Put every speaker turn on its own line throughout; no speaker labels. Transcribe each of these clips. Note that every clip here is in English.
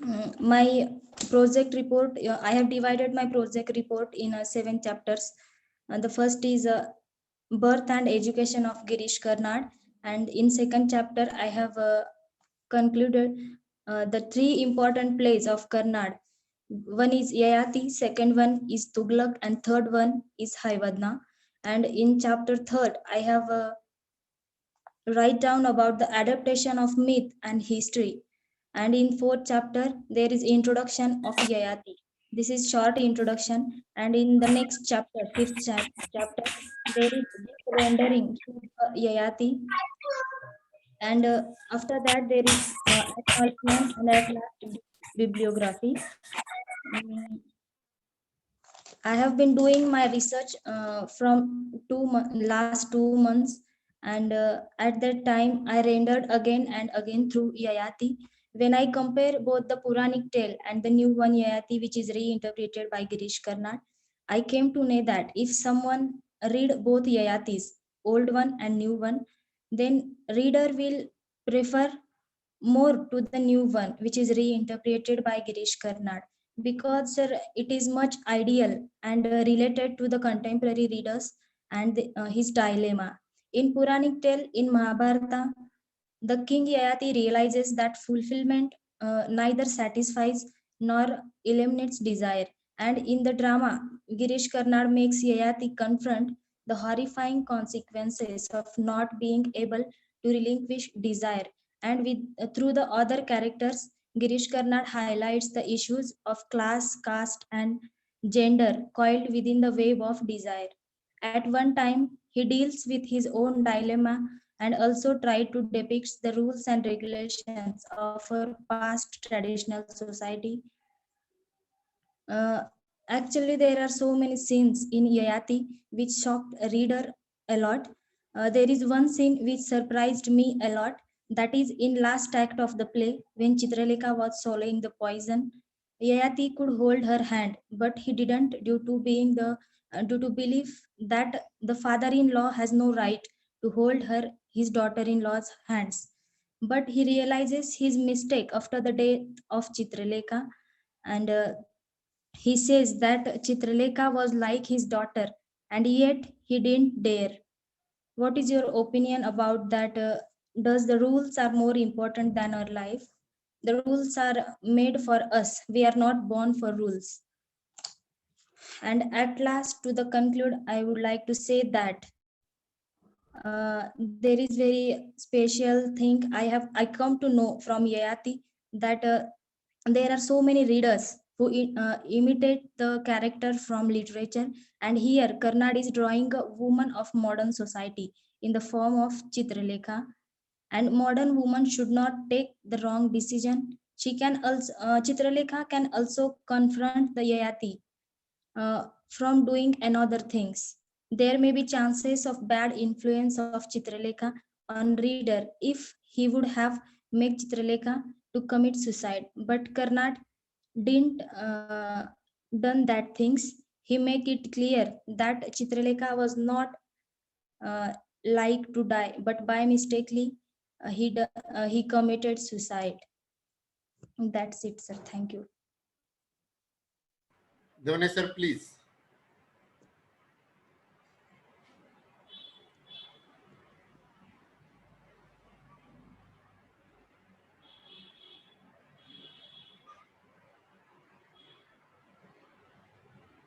My project report, I have divided my project report in 7 chapters. The first is birth and education of Girish Karnad, and in second chapter I have concluded the three important plays of Karnad. One is Yayati, second one is Tughlaq, and third one is Haivadna. And in chapter third, I have write down about the adaptation of myth and history. And in fourth chapter, there is introduction of Yayati. This is short introduction. And in the next chapter, chapter, there is deep rendering to Yayati. And after that, there is acknowledgement, and at last, bibliography. Mm, I have been doing my research from last 2 months, and at that time I rendered again and again through Yayati. When I compare both the Puranic tale and the new one Yayati, which is reinterpreted by Girish Karnad, I came to know that if someone read both Yayatis, old one and new one, then reader will prefer more to the new one, which is reinterpreted by Girish Karnad, because it is much ideal and related to the contemporary readers and his dilemma. In Puranic tale, in Mahabharata, the king Yayati realizes that fulfillment neither satisfies nor eliminates desire. And in the drama, Girish Karnad makes Yayati confront the horrifying consequences of not being able to relinquish desire. And through the other characters, Girish Karnad highlights the issues of class, caste, and gender coiled within the web of desire. At one time, he deals with his own dilemma and also tried to depict the rules and regulations of a past traditional society. Actually, there are so many scenes in Yayati which shocked a reader a lot. There is one scene which surprised me a lot. That is in last act of the play when Chitralekha was swallowing the poison. Yayati could hold her hand, but he didn't due to belief that the father-in-law has no right to hold his daughter-in-law's hands. But he realizes his mistake after the death of Chitralekha, and he says that Chitralekha was like his daughter, and yet he didn't dare. What is your opinion about that? Does the rules are more important than our life? The rules are made for us. We are not born for rules. And at last, to the conclude, I would like to say that there is very special thing I come to know from Yayati, that there are so many readers who imitate the character from literature, and here Karnad is drawing a woman of modern society in the form of Chitralekha, and modern woman should not take the wrong decision. She can also Chitralekha can also confront the Yayati from doing another things. There may be chances of bad influence of Chitralekha on reader if he would have made Chitralekha to commit suicide. But Karnad didn't done that things. He make it clear that Chitralekha was not uh, like to die, but by mistakenly he committed suicide. That's it, sir. Thank you.
Devane sir, please.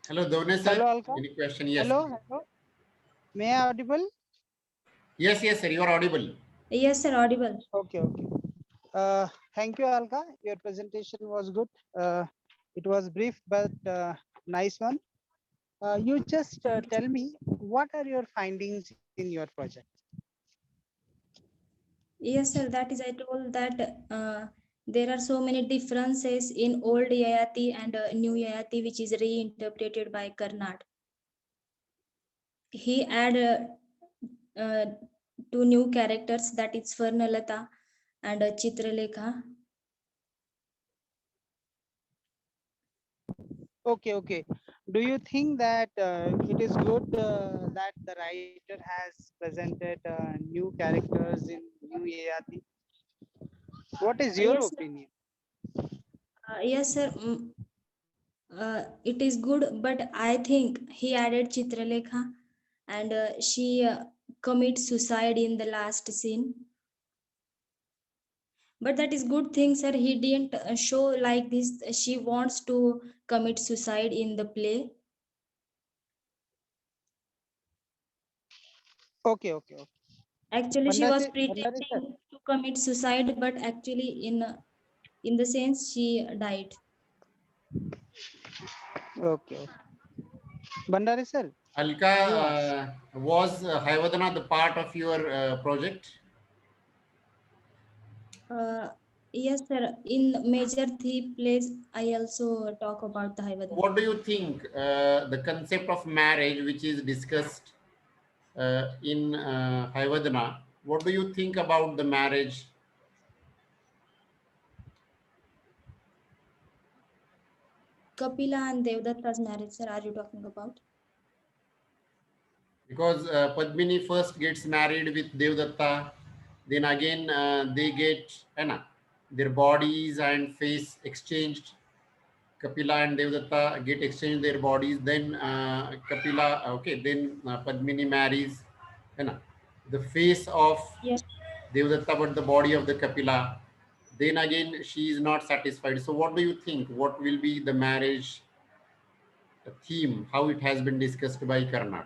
Hello, Devane sir.
Hello, Alka.
Any question? Yes.
Hello. May I audible?
Yes, sir. You are audible.
Yes, sir. Audible.
Okay. Thank you, Alka. Your presentation was good. It was brief but nice one. You just tell me, what are your findings in your project?
Yes, sir. That is, I told that there are so many differences in old Yayati and new Yayati, which is reinterpreted by Karnad. He add uh, two new characters, that is Swarnalata and Chitralekha.
Okay. Do you think that it is good that the writer has presented new characters in New Yayati? What is your
Yes, sir.
opinion?
Yes, sir. It is good, but I think he added Chitralekha, and she commits suicide in the last scene. But that is good thing, sir. He didn't show like this. She wants to commit suicide in the play.
Okay, okay, okay.
Actually, she was
Bandari sir.
pretending to commit suicide, but actually, in the sense, she died.
Okay, okay. Bandari sir,
Alka,
yes.
was Hayavadana the part of your project?
Uh, yes, sir. In major three plays, I also talk about the Haivadana.
What do you think the concept of marriage, which is discussed in Hayavadana? What do you think about the marriage?
Kapila and Devdatta's marriage, sir. Are you talking about?
Because Padmini first gets married with Devdatta, then again they get their bodies and face exchanged. Kapila and Devdatta get exchanged their bodies. Then Kapila, okay, then Padmini marries, the face of
Yes.
Devdatta, but the body of the Kapila. Then again, she is not satisfied. So, what do you think? What will be the marriage theme? How it has been discussed by Karnad?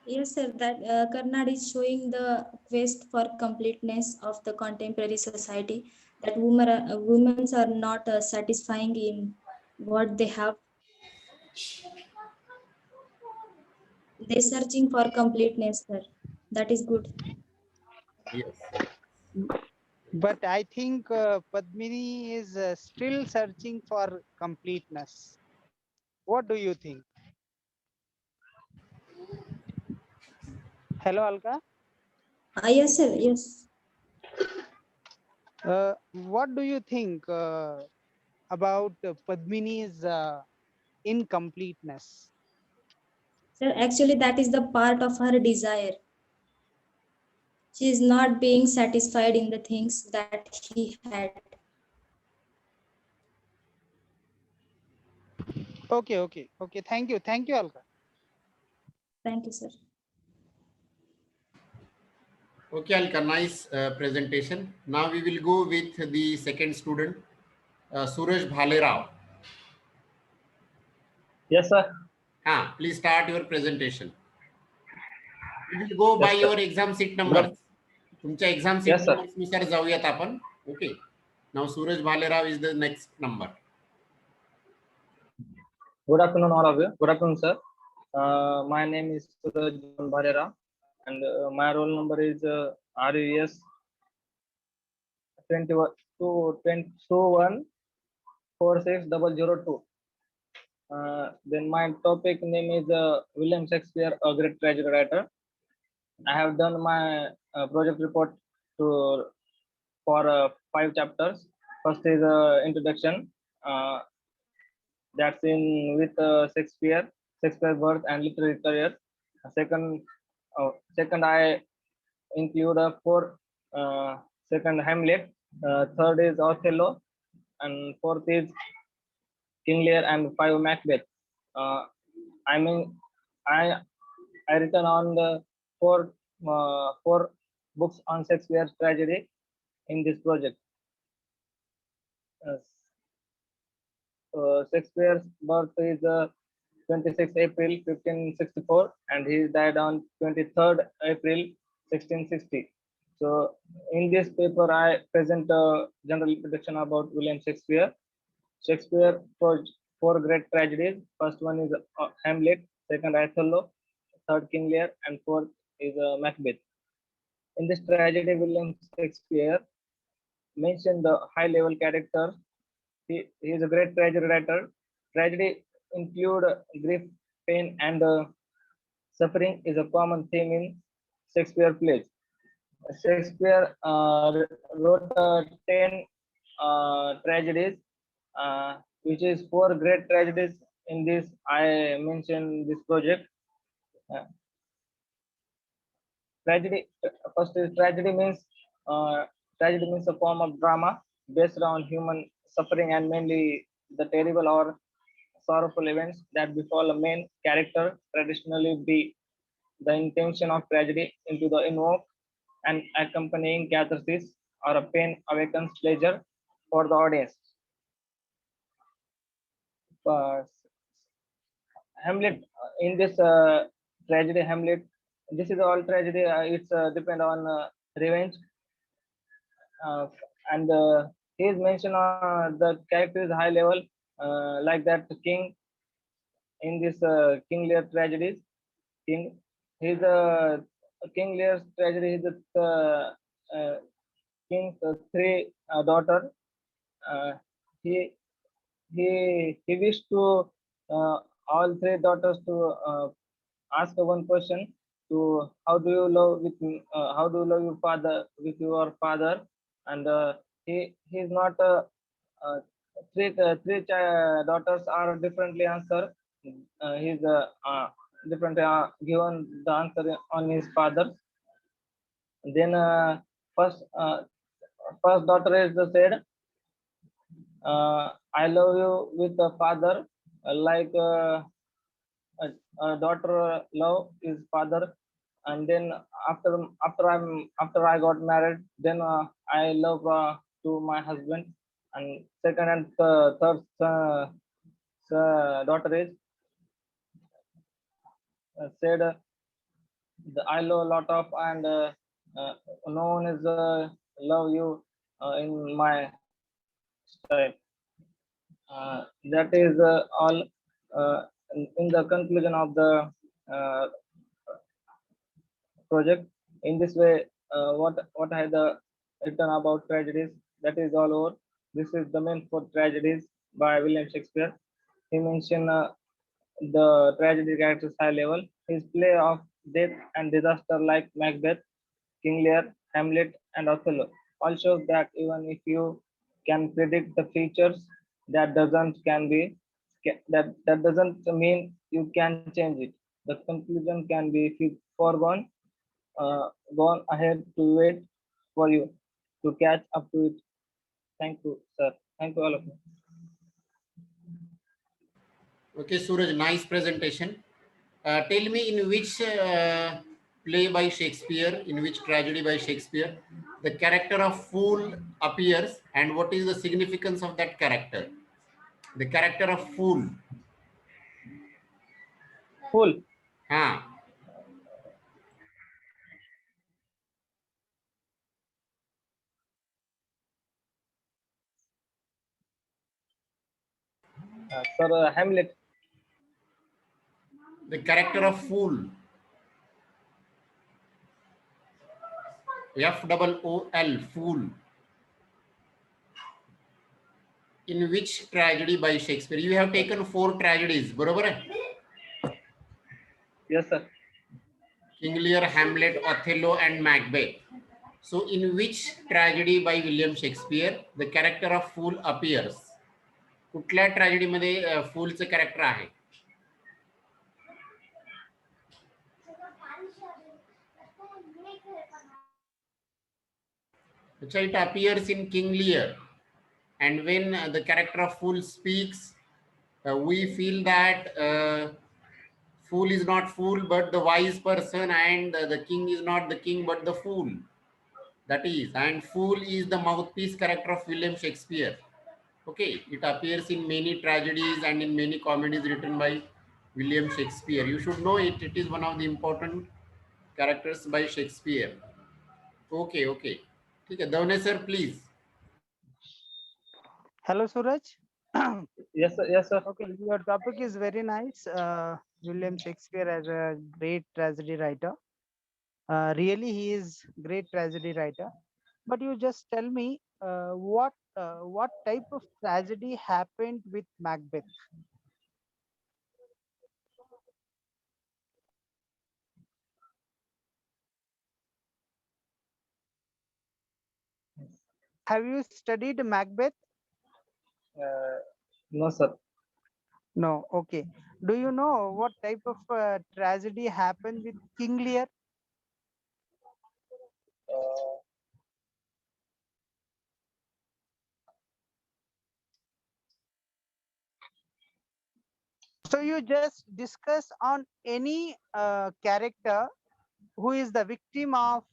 Yes, sir. That Karnad is showing the quest for completeness of the contemporary society. That women are not satisfying in what they have. They're searching for completeness, sir. That is good.
Yes.
But I think Padmini is still searching for completeness. What do you think? Hello, Alka.
Yes, sir. Yes.
What do you think about Padmini's incompleteness?
Sir, actually, that is the part of her desire. She is not being satisfied in the things that he had.
Okay, okay, okay. Thank you, Alka.
Thank you, sir.
Okay, Alka, nice presentation. Now we will go with the second student, Suraj Bhalerao.
Yes, sir.
Please start your presentation. We will go by
Yes, sir.
your exam seat
Good
numbers.
af-
तुमच्या exam seat
Yes, sir.
Numbers नुसार जाऊयात आपण. Okay. Now Suraj Bhalerao is the next number.
Good afternoon, all of you. Good afternoon, sir. My name is Suraj Bharera, and my roll number is RUS 2146002. Then my topic name is William Shakespeare, a great tragedy writer. I have done my project report for 5 chapters. First is introduction. That's in with Shakespeare birth and literary career. Second I include second Hamlet. Third is Othello, and fourth is King Lear, and 5 Macbeth. I mean, I written on the four books on Shakespeare's tragedy in this project. Shakespeare's birth is 26 April 1564, and he died on 23rd April 1660. So in this paper, I present a general introduction about William Shakespeare. Shakespeare wrote 4 great tragedies. First one is Hamlet, second Othello, third King Lear, and fourth is Macbeth. In this tragedy, William Shakespeare mentioned the high-level characters. He is a great tragedy writer. Tragedy include grief, pain, and suffering is a common theme in Shakespeare plays. Shakespeare wrote 10 tragedies, which is 4 great tragedies. In this, I mentioned this project. Uh, Tragedy, first is tragedy means a form of drama based on human suffering and mainly the terrible or sorrowful events that befall a main character traditionally be the intention of tragedy into the invoke and accompanying catharsis or a pain awakens pleasure for the audience. Uh, Hamlet in this tragedy, Hamlet, this is all tragedy. It's depend on revenge, uh, and he is mentioned the character is high level, like that king in this King Lear tragedies. King, he's a King Lear's tragedy. He's uh, king's three daughter. Uh, he he wished to all three daughters to ask one question to how do you love with how do you love your father with your father, and he's not uh, daughters are differently answer. He's different given the answer on his father. Then first daughter is said, I love you with the father, like a daughter love his father, and then after I got married, then I love to my husband, and second and third daughter is said I love a lot of and no one is love you in my style. That is all in the conclusion of the uh, project. In this way, what I had written about tragedies, that is all over. This is the main for tragedies by William Shakespeare. He mentioned the tragedy characters high level. His play of death and disaster like Macbeth, King Lear, Hamlet, and Othello all shows that even if you can predict the features, that doesn't can be that doesn't mean you can change it. The conclusion can be foregone, gone ahead to wait for you to catch up to it. Thank you, sir. Thank you, all of you.
Okay, Suraj, nice presentation. Tell me in which play by Shakespeare, in which tragedy by Shakespeare, the character of fool appears and what is the significance of that character? The character of fool.
Cool.
Huh.
Sir, Hamlet.
The character of fool. Fool, fool. In which tragedy by Shakespeare? You have taken 4 tragedies, बरोबर है?
Yes, sir.
King Lear, Hamlet, Othello, and Macbeth. So, in which tragedy by William Shakespeare the character of fool appears? कुठल्या tragedy मध्ये फूलचं character आहे? It appears in King Lear, and when the character of fool speaks, we feel that fool is not fool but the wise person, and the king is not the king but the fool. That is, and fool is the mouthpiece character of William Shakespeare. Okay, it appears in many tragedies and in many comedies written by William Shakespeare. You should know it. It is one of the important characters by Shakespeare. Okay, okay. ठीक है, दवने sir, please.
Hello, Suraj.
Yes, sir. Yes, sir.
Okay, your topic is very nice. William Shakespeare as a great tragedy writer. Really, he is great tragedy writer. But you just tell me what type of tragedy happened with Macbeth? Have you studied Macbeth?
No, sir.
No. Okay. Do you know what type of tragedy happened with King Lear?
Uh,
So you just discuss on any character who is the victim of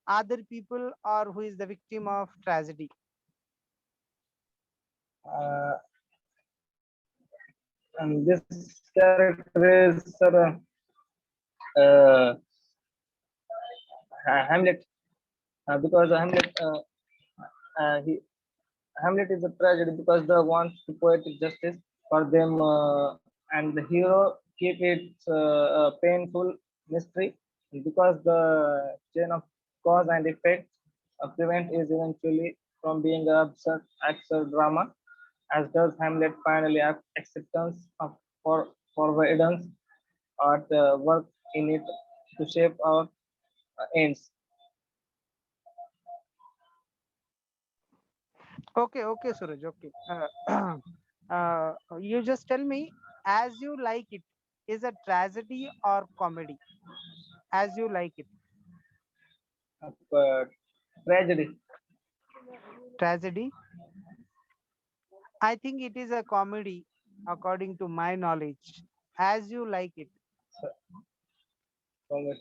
other people or who is the victim of tragedy.
Uh, and this character is uh, Hamlet, because he Hamlet is a tragedy because the wants to poetic justice for them, and the hero keep it a painful mystery because the chain of cause and effect prevent is eventually from being an absurd drama, as does Hamlet finally acceptance of forbearance at work in it to shape our ends.
Okay, okay, Suraj. Okay. You just tell me as you like it is a tragedy or comedy as you like it.
Tragedy.
Tragedy. I think it is a comedy according to my knowledge as you like it.
So much.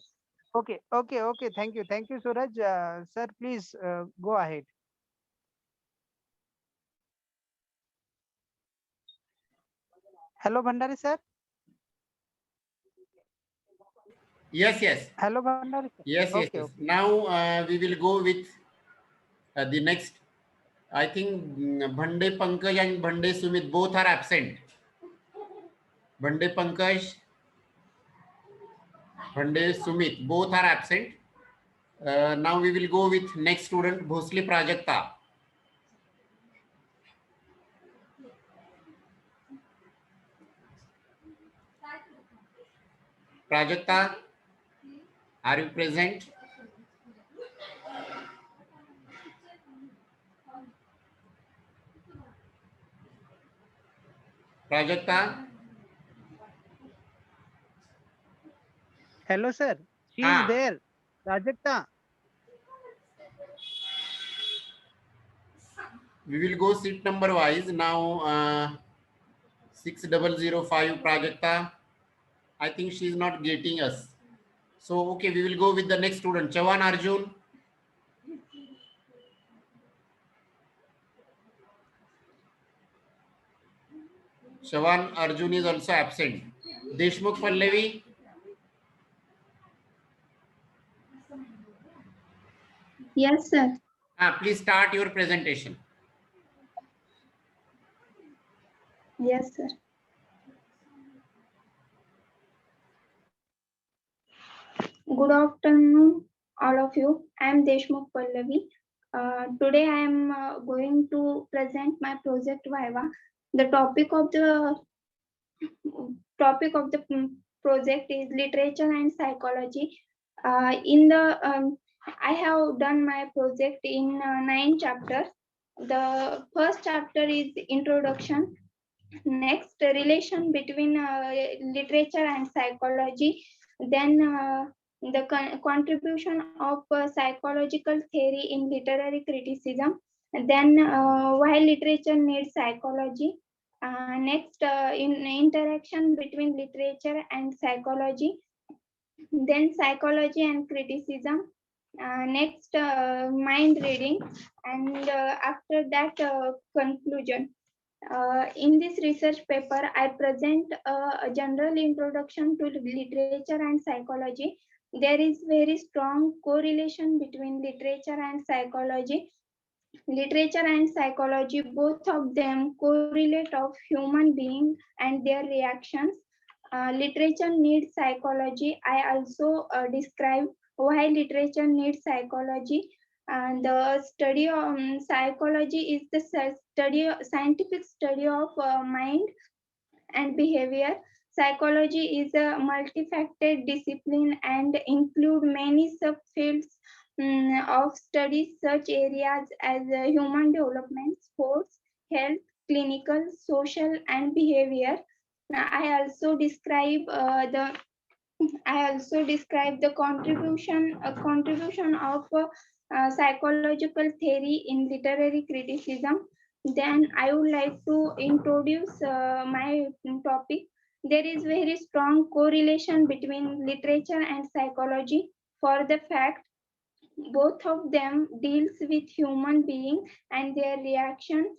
Okay, okay, okay. Thank you, Suraj. Sir, please go ahead. Hello, Bhandari sir.
Yes, yes,
Hello, Bhandari sir.
yes, yes,
Okay,
yes.
okay.
Now we will go with the next. I think Bhande Pankaj and Bhande Sumit both are absent. Bhande Pankaj, Bhande Sumit both are absent. Now we will go with next student, Bhosle Prajakta. Prajakta, are you present? Prajakta,
Hello, sir. She is
ah,
there. Prajakta.
we will go seat number wise. Now 6005 Prajakta. I think she is not getting us. So okay, we will go with the next student, Chavan Arjun. Chavan Arjun is also absent. Deshmukh Pallavi.
Yes, sir.
Please start your presentation.
Yes, sir. Good afternoon, all of you. I am Deshmukh Pallavi. Today I am going to present my project Viva. The topic of the project is literature and psychology. I have done my project in 9 chapters. The first chapter is introduction. Next, relation between literature and psychology. Then the contribution of psychological theory in literary criticism. Then why literature needs psychology. Next, in interaction between literature and psychology. Then psychology and criticism. Next, mind reading, and after that, conclusion. In this research paper, I present a general introduction to literature and psychology. There is very strong correlation between literature and psychology. Literature and psychology, both of them correlate of human being and their reactions. Literature needs psychology. I also describe why literature needs psychology. And the study of psychology is the scientific study of mind and behavior. Psychology is a multifaceted discipline and include many subfields of studies, such areas as human development, sports, health, clinical, social, and behavior. I also describe the contribution of psychological theory in literary criticism. Then I would like to introduce my topic. There is very strong correlation between literature and psychology for the fact both of them deals with human being and their reaction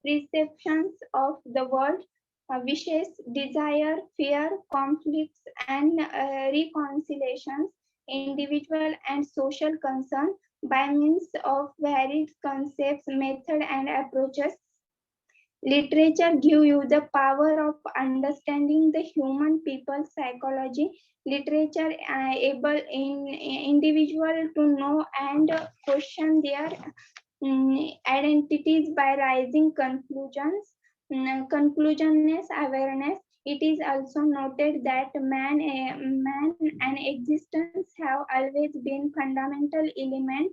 perceptions of the world, wishes, desire, fear, conflicts, and reconciliations, individual and social concern by means of varied concepts, method, and approaches. Literature give you the power of understanding the human people's psychology. Literature able in individual to know and question their identities by rising conclusions, conclusionness, awareness. It is also noted that man and existence have always been fundamental element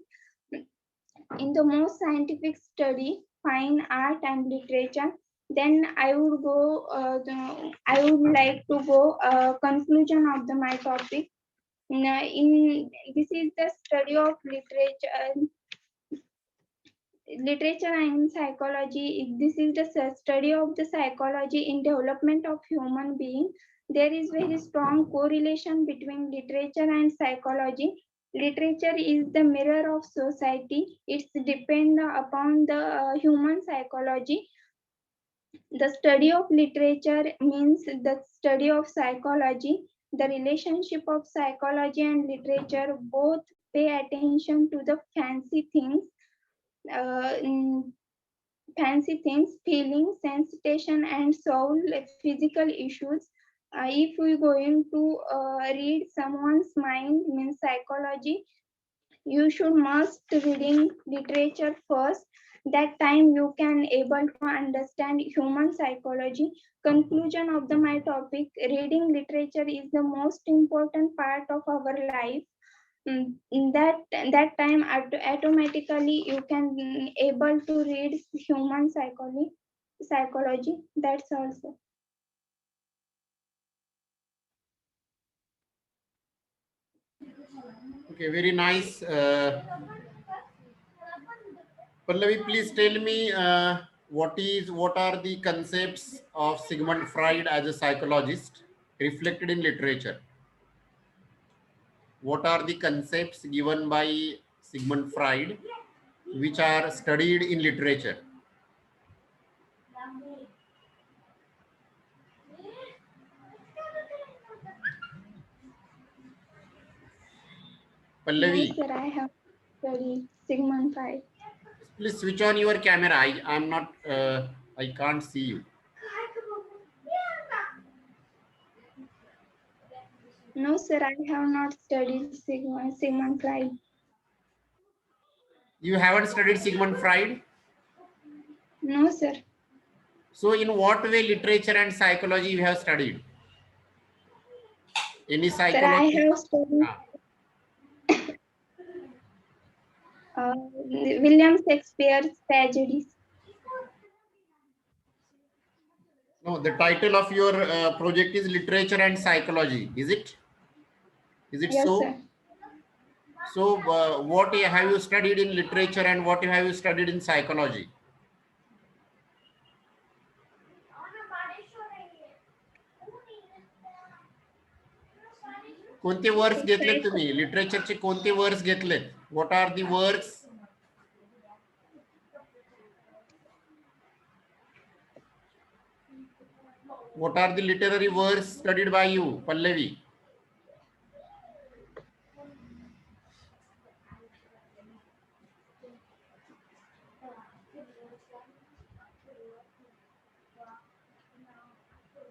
in the most scientific study, fine art and literature. Then I would go. I would like to go conclusion of my topic. In this is the study of literature and psychology. This is the study of the psychology in development of human being. There is very strong correlation between literature and psychology. Literature is the mirror of society. It's depend upon the human psychology. The study of literature means the study of psychology. The relationship of psychology and literature both pay attention to the uh, mm, fancy things, feelings, sensation, and soul, like physical issues. If we going to read someone's mind, means psychology, you should must reading literature first. That time you can able to understand human psychology. Conclusion of my topic: reading literature is the most important part of our life. In that time automatically you can able to read human psychology. That's also.
Okay, very nice. Pallavi, please tell me what are the concepts of Sigmund Freud as a psychologist reflected in literature? What are the concepts given by Sigmund Freud which are studied in literature? Pallavi,
No, sir, I have studied Sigmund Freud.
please switch on your camera. I'm not, I can't see you.
No, sir, I have not studied Sigmund Freud.
You haven't studied Sigmund Freud?
No, sir.
So in what way literature and psychology you have studied? Any
Sir, I
psychology?
have studied
Ah,
William Shakespeare's tragedies.
no, the title of your project is literature and psychology. Is it? Is it
Yes,
so?
sir.
So what have you studied in literature and what have you studied in psychology? कोणते works घेतलेत तुम्ही लिटरेचरचे कोणते works घेतलेत? What are the works? What are the literary works studied by you, Pallavi?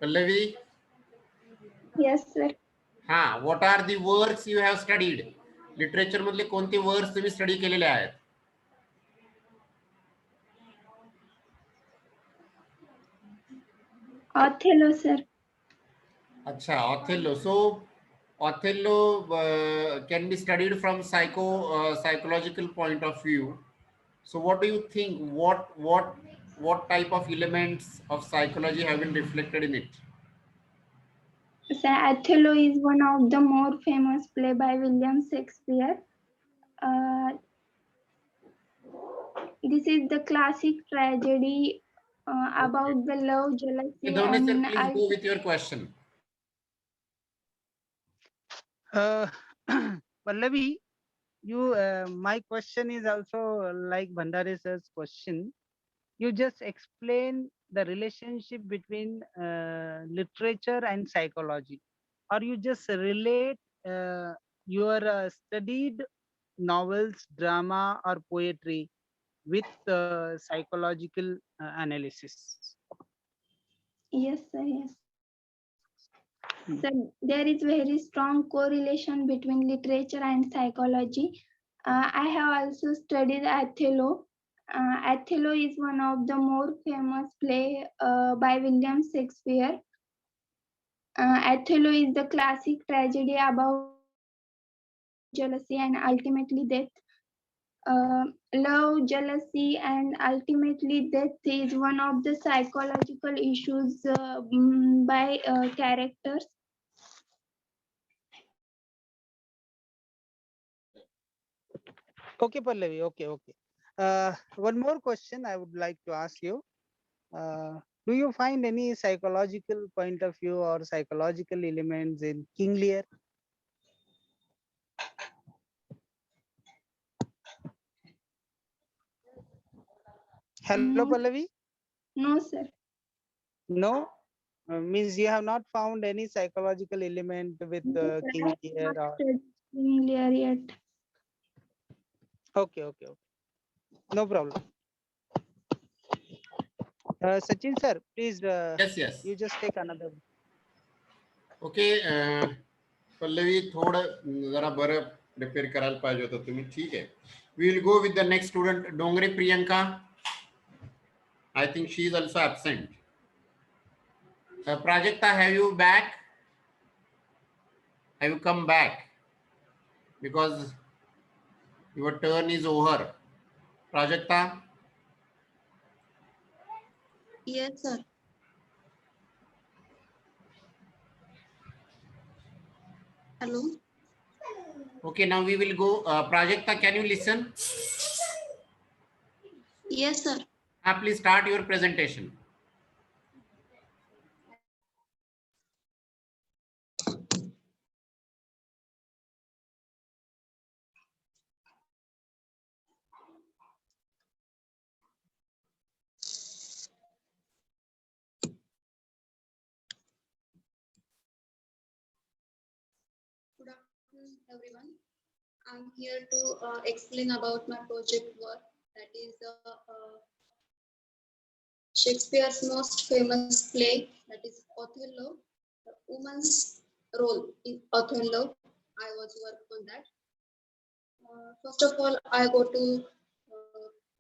Pallavi?
Yes, sir.
हा, what are the works you have studied? Literature मधले कोणते works तुम्ही study केलेले आहेत?
Othello, sir.
अच्छा, Othello. So Othello can be studied from psychological point of view. So what do you think? What type of elements of psychology have been reflected in it?
Sir, Othello is one of the more famous play by William Shakespeare. This is the classic tragedy about the love,
Okay,
jealousy,
Dhoni sir,
and
please go with your question.
Pallavi, my question is also like Bhandare sir's question. You just explain the relationship between literature and psychology, or you just relate your studied novels, drama, or poetry with psychological analysis.
yes, sir, yes. So there is very strong correlation between literature and psychology. I have also studied Othello. Othello is one of the more famous play by William Shakespeare. Othello is the classic tragedy about love, jealousy, and ultimately death. Love, jealousy, and ultimately death is one of the psychological issues by characters.
Okay, Pallavi. Okay. One more question I would like to ask you. Do you find any psychological point of view or psychological elements in King Lear? Hello,
No,
Pallavi.
no, sir.
No, means you have not found any psychological element with
No, sir, I
King
have
Lear.
not
Or
studied King Lear yet.
okay. No problem. Sachin sir, please.
Yes.
You just take another.
Okay Pallavi थोडं जरा बरं prepare करायला पाहिजे होतं तुम्ही. ठीक आहे. We will go with the next student Dongre Priyanka. I think she is also absent. Prajakta, have you back? Have you come back? Because your turn is over. Prajakta?
Yes, sir. Hello.
Okay, now we will go. Prajakta, can you listen?
Yes, sir.
Please start your presentation.
Good afternoon, everyone. I'm here to explain about my project work. That is Shakespeare's most famous play, that is Othello. The woman's role in Othello. I was working on that. First of all, I go to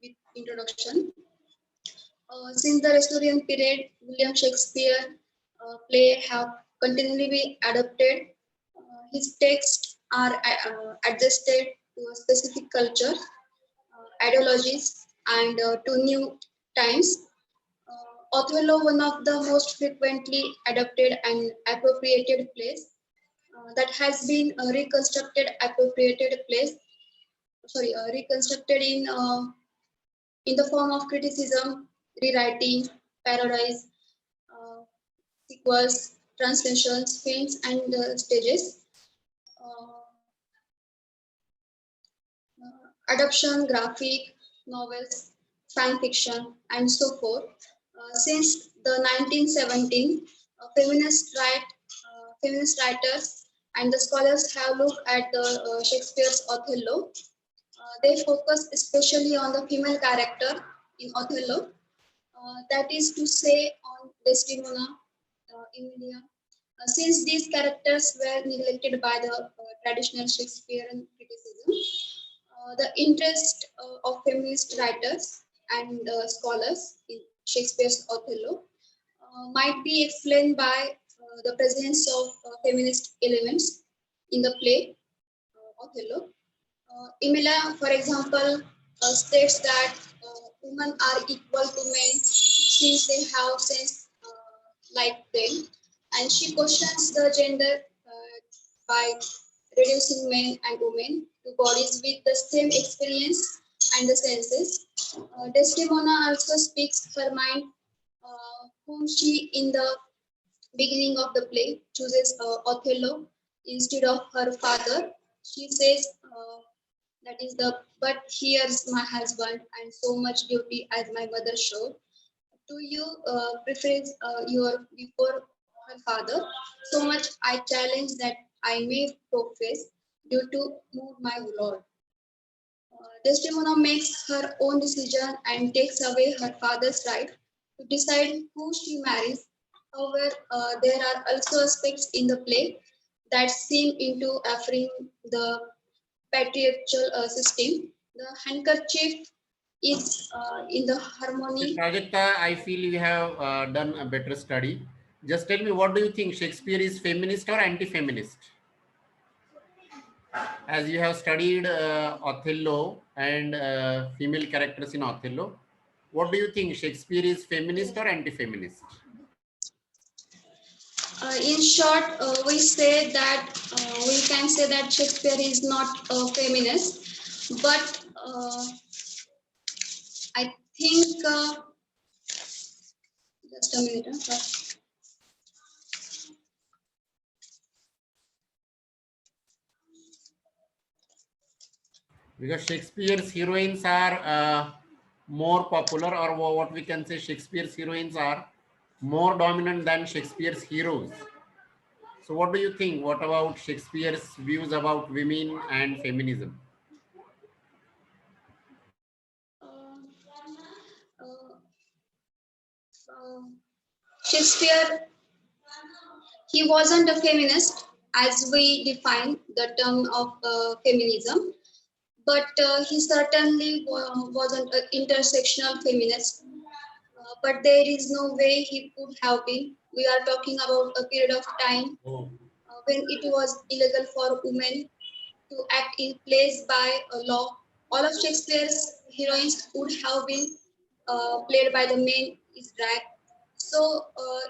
with introduction. Since the Restoration period, William Shakespeare play have continually been adapted. His texts are adjusted to a specific culture, ideologies, and to new times. Othello, one of the most frequently adapted and appropriated plays that has been reconstructed in the form of criticism, rewriting, parodies, uh, sequels, translations, films, and stages. Uh, Adaptation, graphic novels, fan fiction, and so forth. Since the 1917, feminist writers and the scholars have looked at the Shakespeare's Othello. They focus especially on the female character in Othello, that is to say on Desdemona, Emilia. Since these characters were neglected by the traditional Shakespearean criticism, the interest of feminist writers and scholars in Shakespeare's Othello might be explained by the presence of feminist elements in the play Othello. Emilia, for example, states that women are equal to men since they have sense like them, and she questions the gender by reducing men and women to bodies with the same experience
and the senses. Desdemona also speaks her mind, whom she in the beginning of the play chooses Othello instead of her father. She says that is the but here's my husband and so much duty as my mother showed. Do you prefer your before her father? So much I challenge that I may profess due to move my lord. Desdemona makes her own decision and takes away her father's right to decide who she marries. However, there are also aspects in the play that seem into affirming the patriarchal system. The handkerchief is in the harmony.
Prajakta, I feel you have done a better study. Just tell me, what do you think? Shakespeare is feminist or anti-feminist? As you have studied Othello and female characters in Othello, what do you think? Shakespeare is feminist or anti-feminist?
In short, we say that we can say that Shakespeare is not a feminist, but I think just a minute.
Because Shakespeare's heroines are more popular, or what we can say, Shakespeare's heroines are more dominant than Shakespeare's heroes. So what do you think? What about Shakespeare's views about women and feminism?
Shakespeare, he wasn't a feminist as we define the term of feminism, but he certainly wasn't an intersectional feminist. But there is no way he could have been. We are talking about a period of time when it was illegal for women to act in plays by a law. All of Shakespeare's heroines would have been played by the men is drag. So,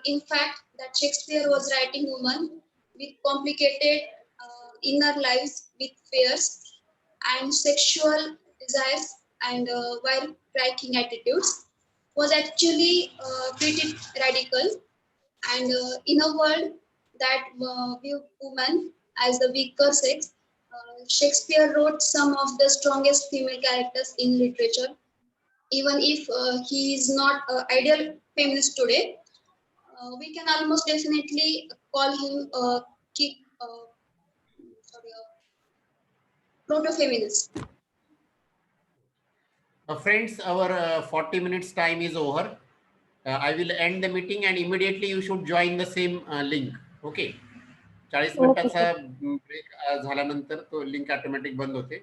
in fact, that Shakespeare was writing women with complicated inner lives, with fears and sexual desires and while striking attitudes, was actually pretty radical. And in a world that viewed women as the weaker sex, Shakespeare wrote some of the strongest female characters in literature. Even if he is not an ideal feminist today, we can almost definitely call him a proto-feminist.
Friends, our 40 minutes time is over. I will end the meeting and immediately you should join the same link. Okay. 40 मिनिटाचा break झाल्यानंतर तो link automatic बंद होते.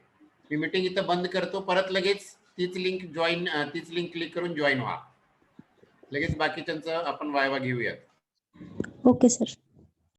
मी meeting इथं बंद करतो, परत लगेच तीच लिंक क्लिक करून जॉईन व्हा. लगेच बाकीच्यांचं आपण वायवा घेऊयात.
Okay sir.